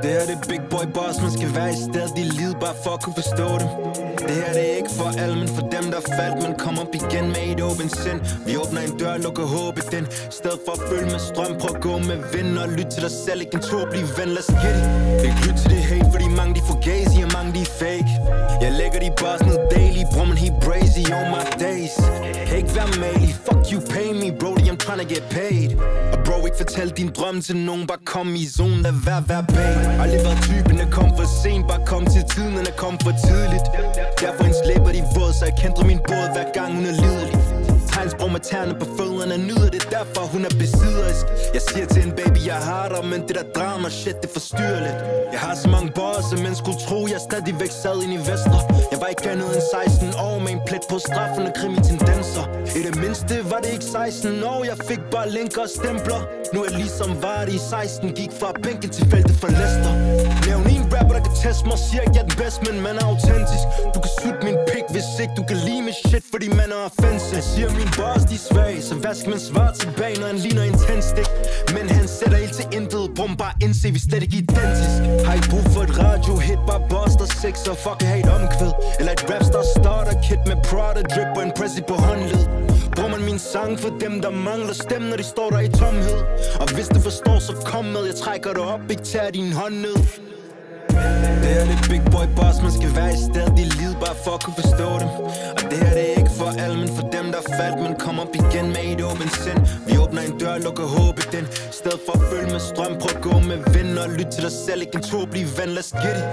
Det her det er big boy boss, man skal være i stedet i livet, bare for at kunne forstå dem. Det her det er ikke for alle, men for dem der faldt. Man kommer op igen med et åbent sind. Vi åbner en dør og lukker håbet den. Stedet for at følge med strøm, prøv at gå med vind. Og lyt til dig selv, ikke en tåbelig ven. Let's get it. Ikke lyt til det hate, fordi mange de for gazy og mange de fake. Jeg lægger de boss ned daily, bror man helt brazy on my days. Kan ikke være malig, fuck you pay me brody, I'm tryna get paid. Og bro, ikke fortæl din drøm til nogen, bare kom i zone, lad være bag. Aldrig været typen, der kom for sent, bare kom til tiden, end at kom for tidligt. Derfor hendes læber de våd, så jeg kender min båd hver gang hun er lidelig. Tegnsprog med tæerne på fødderne, nyder det derfor hun er besidderisk. Jeg siger til en baby, jeg har dig, men det der drama, shit, det forstyrrer lidt. Jeg har så mange bosser, men skulle tro, jeg stadigvæk sad ind i Vester. Jeg var ikke andet end 16 år, med en plet på straffen og krimi-tendenser. I det mindste var det ikke 16 år, jeg fik bare linker og stempler. Nu er jeg ligesom var det i 16, gik fra bænken til feltet for Leicester. Nævn en rapper, der kan teste mig, siger ikke jeg er den bedste, men man er autentisk. Du kan sutte min pik, hvis ikke du kan lide mit shit, fordi man er offensive. Jeg siger min boss, de er svage, så hvad skal man svare tilbage, når han ligner en tændstik? Men han sætter ild til intet, brum bare indse, vi slet ikke identisk. Har ikke brug for et radiohit, bare boss der sex og fuck have et omkvæd. Eller et rapstar starter kit med Prada drip og en Prezi på håndled. Bruger man min sang for dem, der mangler stemme, når de står der i tomhed. Og hvis du forstår, så kom med, jeg trækker dig op, ikke tager din hånd ned. Det her det er big boy boss, man skal være i stedet i livet, bare for at kunne forstå dem. Og det her det er ikke for alle, men for dem der faldt. Man kommer op igen med et åbent sind. Vi åbner en dør og lukker håbet den. Stedet for at følge med strøm, prøv at gå med vind. Og lyt til dig selv, ikke en tåbelig ven, let's get it.